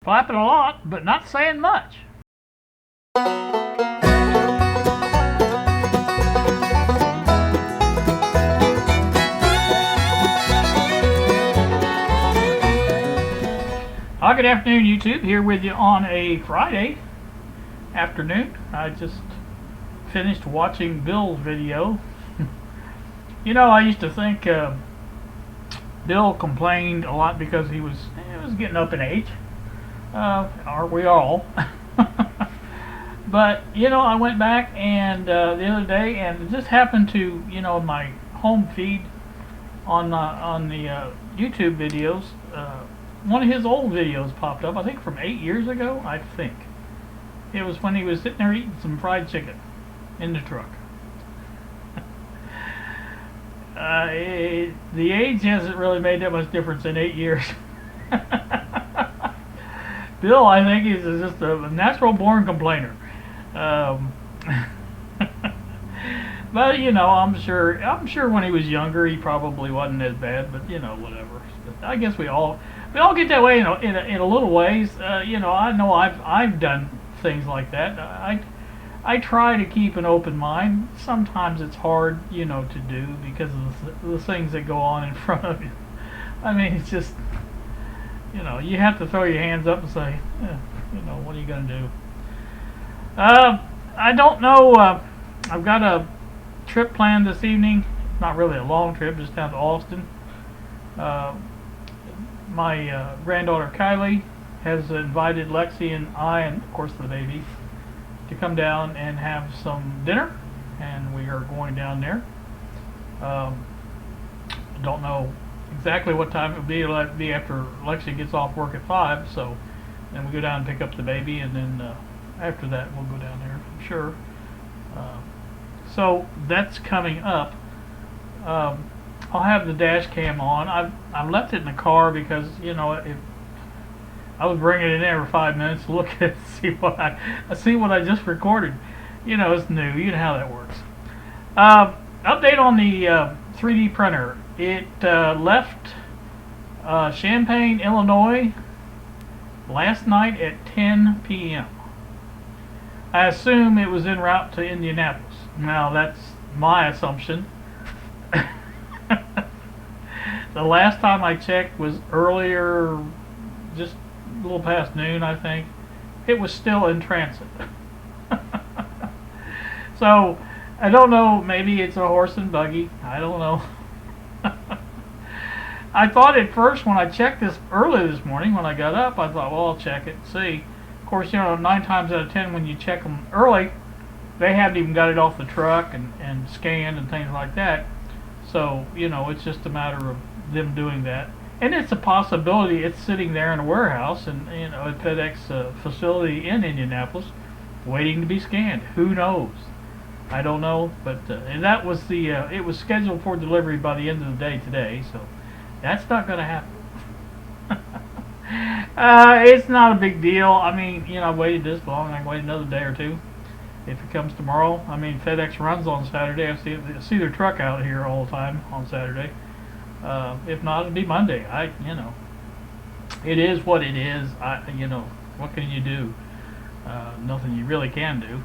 Clapping a lot, but not saying much. Good afternoon, YouTube. Here with you on a Friday afternoon. I just finished watching Bill's video. You know, I used to think Bill complained a lot because he was getting up in age. Aren't we all? But you know, I went back and the other day, and it just happened to, you know, my home feed on the YouTube videos. One of his old videos popped up, I think from 8 years ago, I think. It was when he was sitting there eating some fried chicken in the truck. The age hasn't really made that much difference in 8 years. Bill, I think, is just a natural-born complainer. But you know, I'm sure when he was younger, he probably wasn't as bad. But you know, whatever. I guess we all get that way, you know, in a little ways. You know I've done things like that. I try to keep an open mind. Sometimes it's hard, you know, to do because of the things that go on in front of you. I mean, it's just, you know, you have to throw your hands up and say, you know, what are you going to do? I don't know. I've got a trip planned this evening. Not really a long trip, just down to Austin. My granddaughter Kylie has invited Lexi and I, and of course the baby, to come down and have some dinner, and we are going down there. Don't know exactly what time it will be. It'll be after Lexi gets off work at 5, so then we go down and pick up the baby, and then after that we'll go down there, I'm sure. So that's coming up. I'll have the dash cam on. I've left it in the car because, you know, I was bringing it in every 5 minutes to look at see what I just recorded. You know, it's new. You know how that works. Update on the 3D printer. It left Champaign, Illinois last night at 10 p.m. I assume it was en route to Indianapolis. Now, that's my assumption. The last time I checked was earlier, just a little past noon, I think. It was still in transit. So, I don't know, maybe it's a horse and buggy. I don't know. I thought at first when I checked this early this morning, when I got up, I thought, well, I'll check it and see. Of course, you know, 9 times out of 10 when you check them early, they haven't even got it off the truck and scanned and things like that. So, you know, it's just a matter of them doing that. And it's a possibility it's sitting there in a warehouse and, you know, at FedEx facility in Indianapolis waiting to be scanned. Who knows? I don't know, but and that was the it was scheduled for delivery by the end of the day today, so that's not going to happen. It's not a big deal. I mean, you know, I waited this long. I can wait another day or two if it comes tomorrow. I mean, FedEx runs on Saturday. I see their truck out here all the time on Saturday. If not, it'll be Monday. You know, it is what it is. You know, what can you do? Nothing you really can do.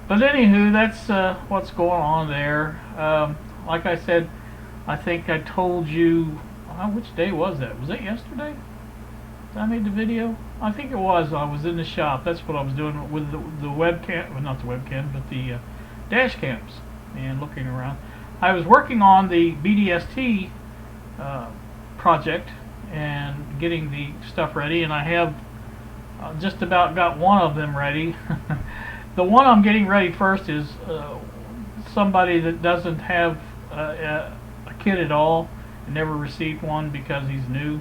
But anywho, that's what's going on there. Like I said, I think I told you, which day was that? Was it yesterday? Did I made the video? I think it was. I was in the shop. That's what I was doing with the webcam. Well, not the webcam, but the dash cams and looking around. I was working on the BDST project and getting the stuff ready, and I have just about got one of them ready. The one I'm getting ready first is somebody that doesn't have a kit at all and never received one because he's new,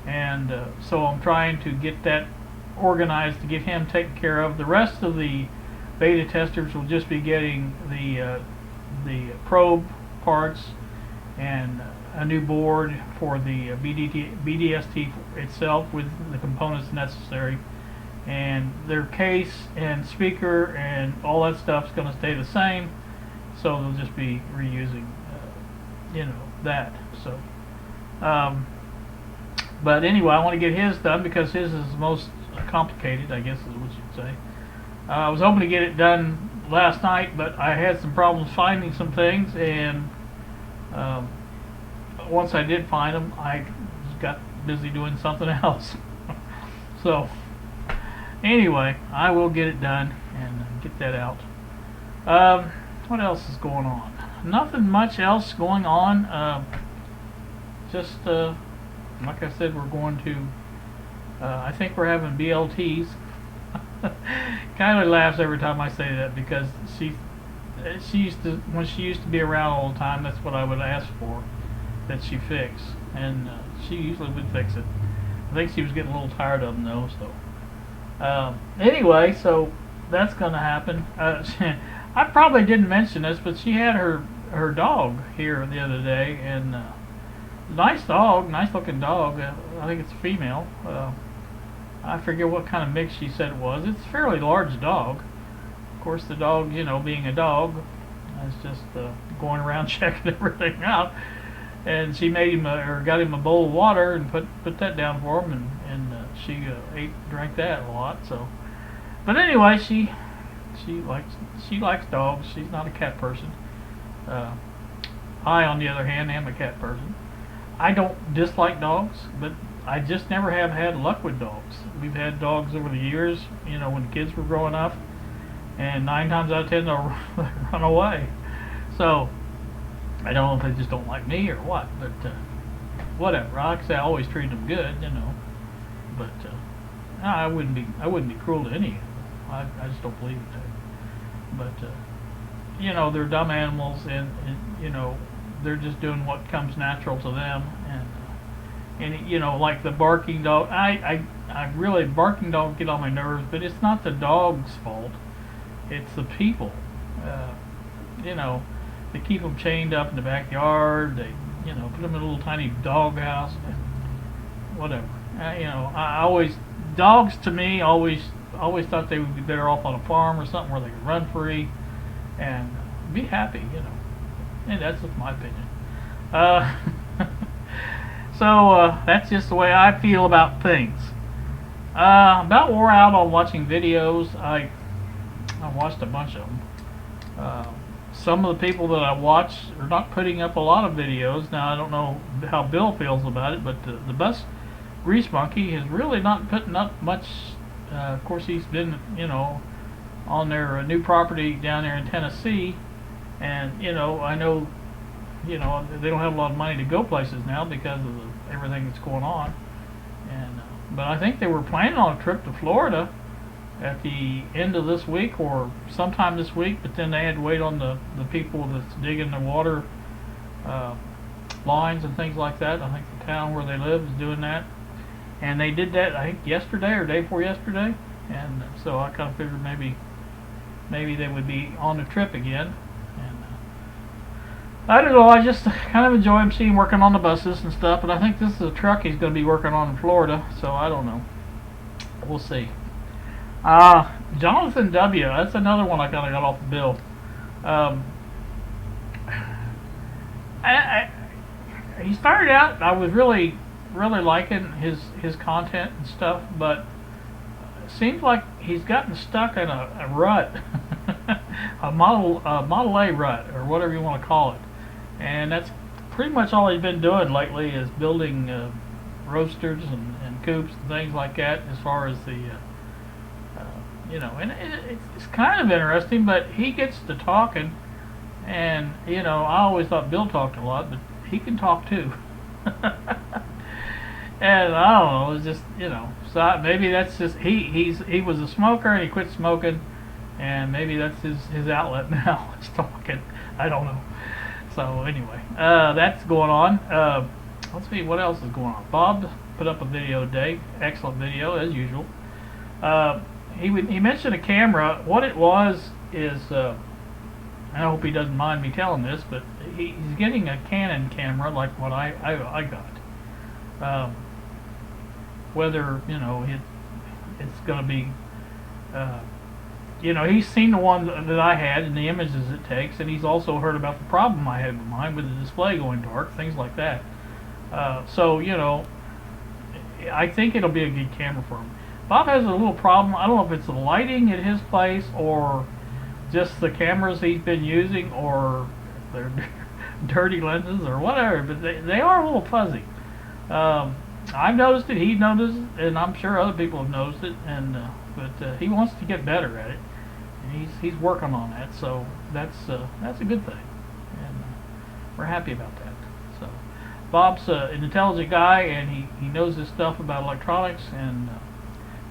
and so I'm trying to get that organized to get him taken care of. The rest of the beta testers will just be getting the probe parts and a new board for the BDST itself with the components necessary, and their case and speaker and all that stuff is going to stay the same, so they'll just be reusing you know, that. So But anyway, I want to get his done because his is most complicated, I guess is what you'd say. I was hoping to get it done last night, but I had some problems finding some things, and um, once I did find them, I got busy doing something else. So anyway, I will get it done and get that out. What else is going on? Nothing much else going on. Just like I said, we're going to. I think we're having BLTs. Kylie laughs every time I say that because she used to, when she used to be around all the time, that's what I would ask for, that she fix, and she usually would fix it. I think she was getting a little tired of them though. So anyway, so that's going to happen. I probably didn't mention this, but she had her dog here the other day, and nice dog, nice looking dog. I think it's a female. I forget what kind of mix she said it was. It's a fairly large dog. Of course, the dog, you know, being a dog, is just going around checking everything out. And she made him, or got him a bowl of water and put that down for him, and she drank that a lot. So, but anyway, she likes dogs. She's not a cat person. I, on the other hand, am a cat person. I don't dislike dogs, but I just never have had luck with dogs. We've had dogs over the years, you know, when the kids were growing up, and 9 times out of 10 they'll run away. So I don't know if they just don't like me or what, but whatever. Like I say, I always treat them good, you know. But I wouldn't be cruel to any of them. I just don't believe in that. But you know, they're dumb animals, and you know, they're just doing what comes natural to them, and you know, like the barking dog. I really, barking dogs get on my nerves, but it's not the dog's fault. It's the people. You know, they keep them chained up in the backyard. They, you know, put them in a little tiny dog house, and whatever. You know, I always, dogs to me always thought they would be better off on a farm or something where they could run free and be happy, you know. And that's just my opinion. So that's just the way I feel about things. About wore out on watching videos. I watched a bunch of them. Some of the people that I watch are not putting up a lot of videos. Now, I don't know how Bill feels about it, but the bus grease monkey is really not putting up much. Of course, he's been, you know, on their new property down there in Tennessee, and you know, I know, you know, they don't have a lot of money to go places now because of everything that's going on. And but I think they were planning on a trip to Florida at the end of this week or sometime this week, but then they had to wait on the people that's digging the water lines and things like that. I think the town where they live is doing that, and they did that, I think, yesterday or day before yesterday. And so I kind of figured maybe they would be on the trip again. And I don't know, I just kind of enjoy him, seeing him working on the buses and stuff, but I think this is a truck he's going to be working on in Florida, so I don't know. We'll see. Jonathan W., that's another one I kind of got off the bill. He started out, I was really liking his content and stuff, but it seems like he's gotten stuck in a rut, a Model A rut, or whatever you want to call it. And that's pretty much all he's been doing lately, is building roasters and coops and things like that, as far as the you know, and it's kind of interesting, but he gets to talking, and you know, I always thought Bill talked a lot, but he can talk too. And I don't know, it's just, you know, so maybe that's just, he was a smoker and he quit smoking, and maybe that's his outlet now, is talking. I don't know. So anyway, that's going on. Let's see what else is going on. Bob put up a video today, excellent video as usual. He mentioned a camera. What it was is, I hope he doesn't mind me telling this, but he's getting a Canon camera like what I got. Whether, you know, it's going to be, you know, he's seen the one that I had and the images it takes, and he's also heard about the problem I had with mine with the display going dark, things like that. So, you know, I think it'll be a good camera for him. Bob has a little problem. I don't know if it's the lighting at his place or just the cameras he's been using or they're dirty lenses or whatever, but they are a little fuzzy. I've noticed it, he's noticed it, and I'm sure other people have noticed it, and but he wants to get better at it, and he's working on that, so that's a good thing, and we're happy about that. So Bob's an intelligent guy, and he knows his stuff about electronics, and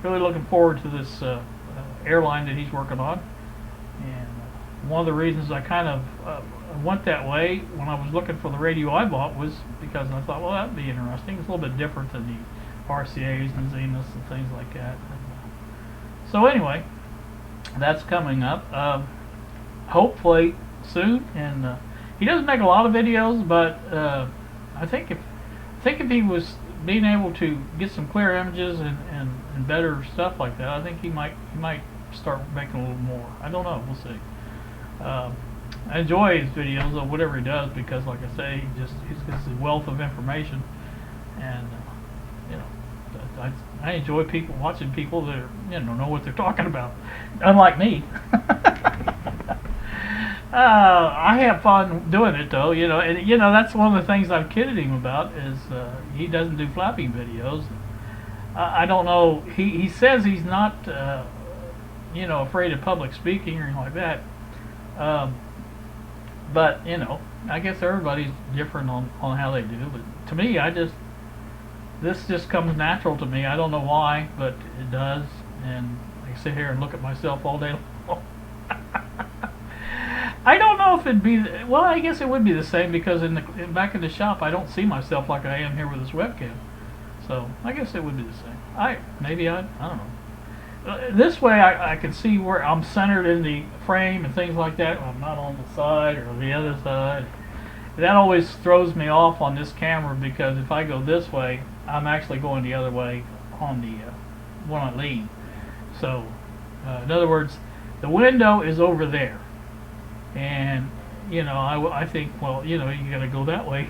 really looking forward to this airline that he's working on. And one of the reasons I kind of went that way when I was looking for the radio I bought was because I thought, well, that'd be interesting. It's a little bit different than the RCAs and Zeniths and things like that. So anyway, that's coming up. Hopefully soon. And he doesn't make a lot of videos, but I think if he was being able to get some clear images and better stuff like that, I think he might start making a little more. I don't know. We'll see. I enjoy his videos or whatever he does because, like I say, he's got a wealth of information, and you know, I enjoy watching people that know what they're talking about, unlike me. I have fun doing it though, and that's one of the things I've kidded him about is he doesn't do flapping videos. I don't know. He says he's not afraid of public speaking or anything like that. But I guess everybody's different on how they do. But to me, this just comes natural to me. I don't know why, but it does. And I sit here and look at myself all day long. I don't know if it'd be, well, I guess it would be the same because back in the shop I don't see myself like I am here with this webcam. So I guess it would be the same. I don't know. This way I can see where I'm centered in the frame and things like that. I'm not on the side or the other side. That always throws me off on this camera because if I go this way, I'm actually going the other way on the when I lean. So in other words, the window is over there. And I think, well, you gotta go that way.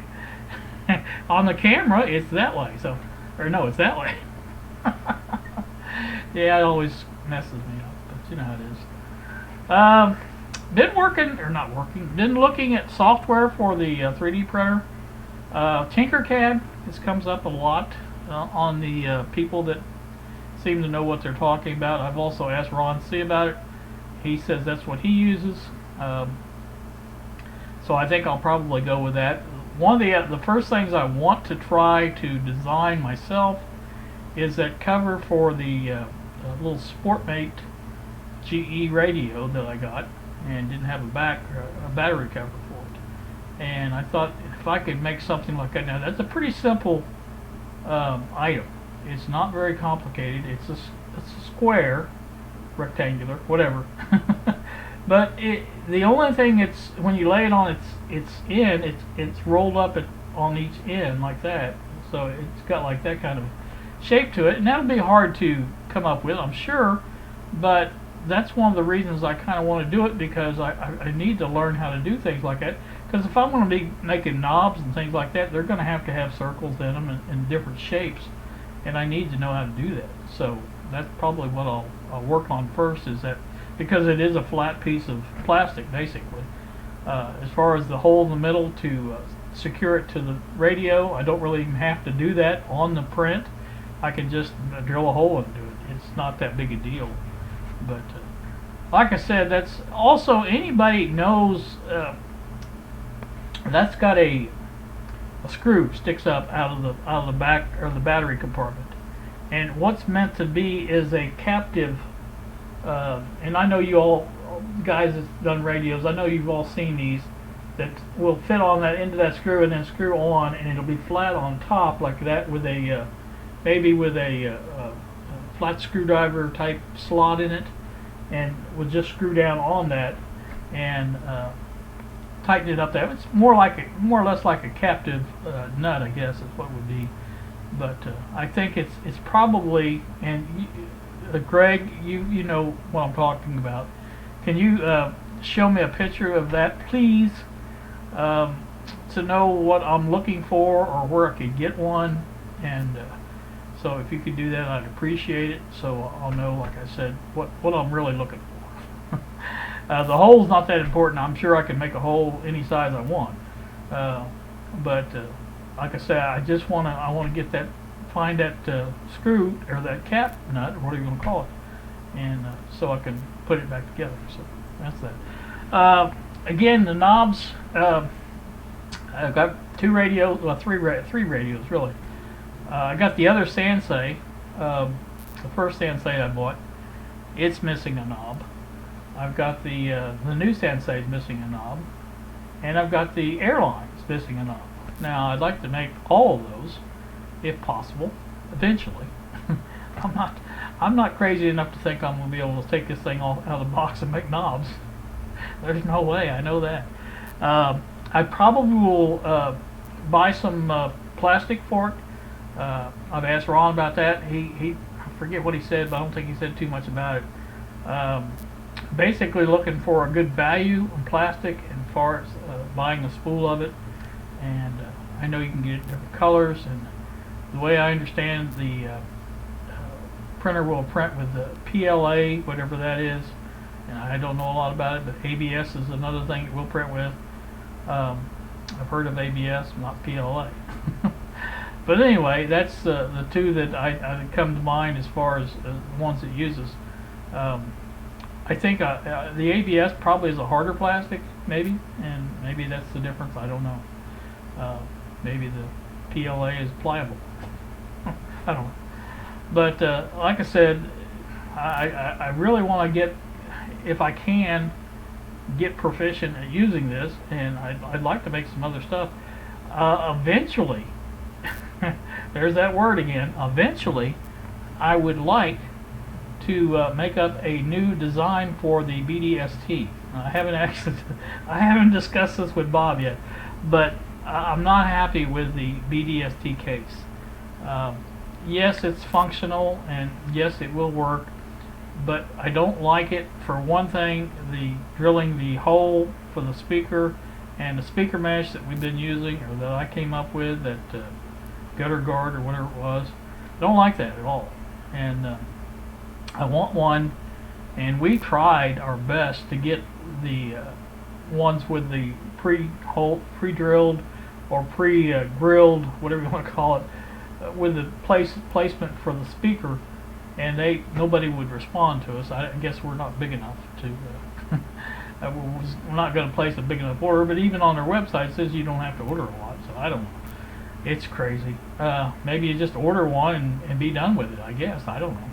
On the camera, it's that way. So, or no, it's that way. Yeah, it always messes me up, but you know how it is. Been looking at software for the 3D printer. Tinkercad, this comes up a lot on the people that seem to know what they're talking about. I've also asked Ron C about it. He says that's what he uses. So I think I'll probably go with that. One of the first things I want to try to design myself is that cover for the little Sportmate GE radio that I got and didn't have a battery cover for it. And I thought if I could make something like that. Now that's a pretty simple item. It's not very complicated. It's a square, rectangular, whatever. But the only thing when you lay it on it's rolled up on each end like that. So it's got like that kind of shape to it, and that'll be hard to come up with, I'm sure. But that's one of the reasons I kind of want to do it because I need to learn how to do things like that. Because if I'm going to be making knobs and things like that, they're going to have circles in them and different shapes, and I need to know how to do that. So that's probably what I'll work on first, is that. Because it is a flat piece of plastic, basically. As far as the hole in the middle to secure it to the radio, I don't really even have to do that on the print. I can just drill a hole into it. It's not that big a deal. But like I said, that's also anybody knows that's got a screw sticks up out of the back or the battery compartment, and what's meant to be is a captive. And I know you all guys that's done radios, I know you've all seen these that will fit on that into that screw and then screw on, and it'll be flat on top like that with a maybe with a flat screwdriver type slot in it, and we'll just screw down on that and tighten it up there. It's more or less like a captive nut, I guess is what it would be. But I think it's probably, and Greg, you know what I'm talking about. Can you show me a picture of that, please, to know what I'm looking for or where I could get one? And So if you could do that, I'd appreciate it. So I'll know, like I said, what I'm really looking for. The hole's not that important. I'm sure I can make a hole any size I want. But like I said, I want to get that, find that screw or that cap nut, or what are you going to call it, and so I can put it back together. So that's that. Again, the knobs. I've got two radios, well, three radios really. I got the other Sansei, the first Sansei I bought. It's missing a knob. I've got the new Sansei is missing a knob, and I've got the Airlines missing a knob. Now I'd like to make all of those, if possible, eventually. I'm not crazy enough to think I'm going to be able to take this thing out of the box and make knobs. There's no way. I know that. I probably will buy some plastic for it. I've asked Ron about that. I forget what he said, but I don't think he said too much about it. Basically looking for a good value on plastic as far as buying a spool of it, and I know you can get different colors, and the way I understand, the printer will print with the PLA, whatever that is, and I don't know a lot about it, but ABS is another thing it will print with. I've heard of ABS, not PLA. But anyway, that's the two that I come to mind as far as the ones it uses. I think the ABS probably is a harder plastic, maybe, and maybe that's the difference. I don't know. Maybe the PLA is pliable. I don't know. But like I said, I really want to get, if I can, get proficient at using this, and I'd like to make some other stuff. Eventually, there's that word again. Eventually, I would like to make up a new design for the BDST. I haven't discussed this with Bob yet, but I'm not happy with the BDST case. Yes, it's functional, and yes, it will work, but I don't like it. For one thing, the drilling the hole for the speaker and the speaker mesh that we've been using, or that I came up with, that gutter guard or whatever it was, I don't like that at all. And I want one, and we tried our best to get the ones with the pre-drilled or pre-grilled, whatever you want to call it, with the placement for the speaker, and nobody would respond to us. I guess we're not big enough to. We're not going to place a big enough order, but even on their website it says you don't have to order a lot. So I don't know. It's crazy. Maybe you just order one and be done with it. I guess I don't know.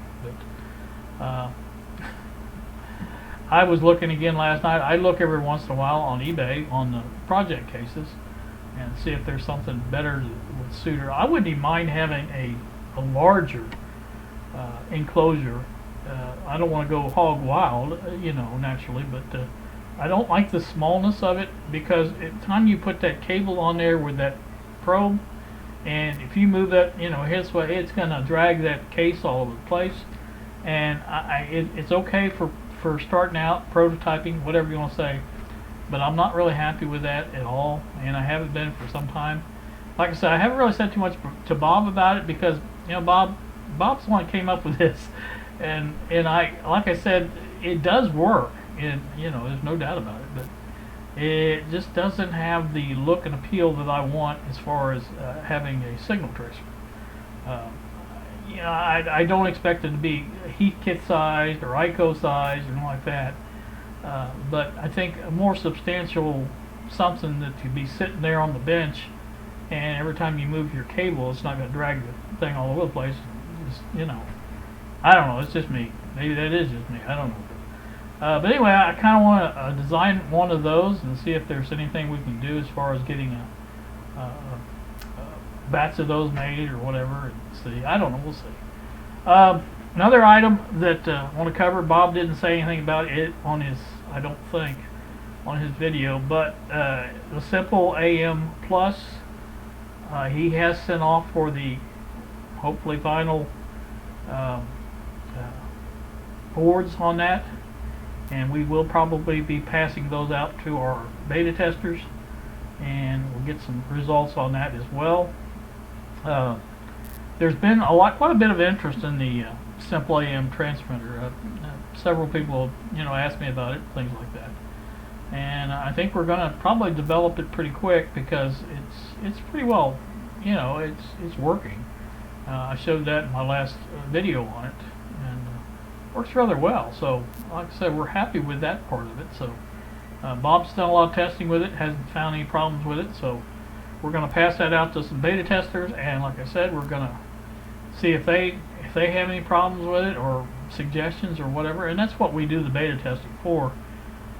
But I was looking again last night. I look every once in a while on eBay on the project cases and see if there's something better that would suit her. I wouldn't even mind having a larger enclosure. I don't want to go hog wild, naturally, but I don't like the smallness of it, because at the time you put that cable on there with that probe, and if you move that, his way, it's going to drag that case all over the place. And it's okay for starting out, prototyping, whatever you want to say, but I'm not really happy with that at all, and I haven't been for some time. Like I said, I haven't really said too much to Bob about it, because Bob's the one that came up with this, and like I said, it does work, and there's no doubt about it, but it just doesn't have the look and appeal that I want as far as having a signal tracer. I don't expect it to be Heathkit sized or ICO sized or anything like that, but I think a more substantial something that could be sitting there on the bench, and every time you move your cable, it's not going to drag the thing all over the place. Just, I don't know. It's just me. Maybe that is just me. I don't know. But anyway, I kind of want to design one of those and see if there's anything we can do as far as getting a batch of those made or whatever. And see, I don't know. We'll see. Another item that I want to cover. Bob didn't say anything about it on his, I don't think, on his video, but the Simple AM Plus, he has sent off for the hopefully final boards on that, and we will probably be passing those out to our beta testers, and we'll get some results on that as well. there's been quite a bit of interest in the simple AM transmitter. Several people, asked me about it, things like that. And I think we're going to probably develop it pretty quick because it's pretty well, it's working. I showed that in my last video on it, and works rather well. So, like I said, we're happy with that part of it. So, Bob's done a lot of testing with it, hasn't found any problems with it. So, we're going to pass that out to some beta testers, and like I said, we're going to see if they have any problems with it or suggestions or whatever. And that's what we do the beta testing for,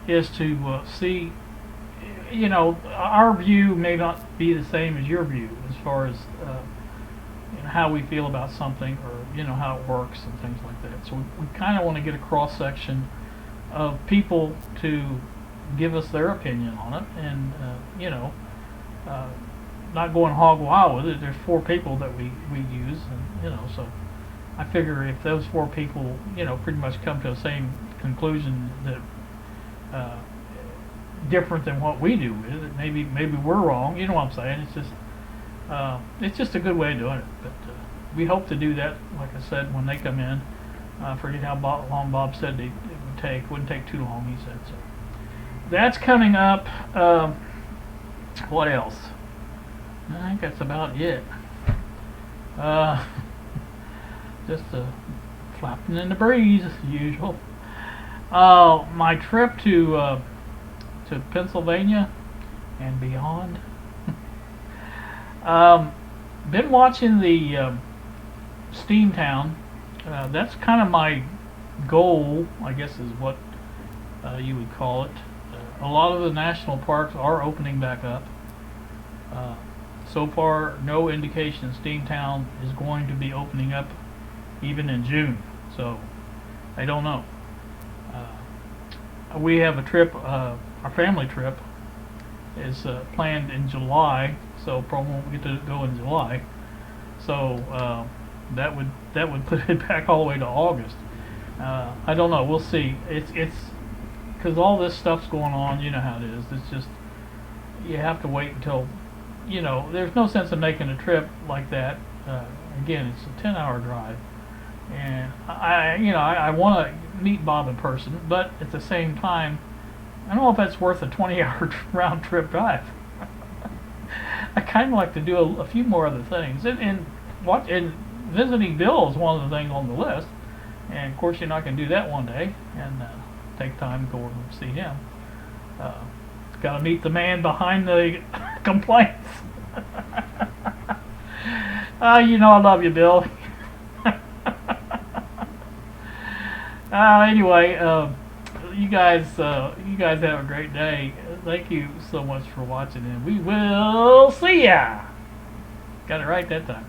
is to see. Our view may not be the same as your view as far as how we feel about something, or how it works and things like that. So we kind of want to get a cross section of people to give us their opinion on it, and not going hog wild with it. There's 4 people that we use, and so I figure if those 4 people pretty much come to the same conclusion that different than what we do with it, maybe we're wrong. You know what I'm saying? It's just a good way of doing it. But we hope to do that, like I said, when they come in. I forget how long Bob said it would take. Wouldn't take too long, he said. So that's coming up. What else? I think that's about it. Just flapping in the breeze as usual. My trip to Pennsylvania and beyond. Been watching the Steamtown. That's kind of my goal, I guess, is what you would call it. A lot of the national parks are opening back up. So far, no indication Steamtown is going to be opening up even in June. So, I don't know. We have a trip, our family trip is planned in July, so probably won't get to go in July. So that would put it back all the way to August. I don't know. We'll see. It's because all this stuff's going on. You know how it is. It's just you have to wait until there's no sense in making a trip like that. Again, it's a 10-hour drive, and I want to meet Bob in person, but at the same time, I don't know if that's worth a 20-hour round trip drive. I kind of like to do a few more other things, and visiting Bill is one of the things on the list. And of course, you're not going to do that one day and take time to go over and see him. Got to meet the man behind the complaints. I love you, Bill. Anyway, you guys have a great day. Thank you so much for watching, and we will see ya. Got it right that time.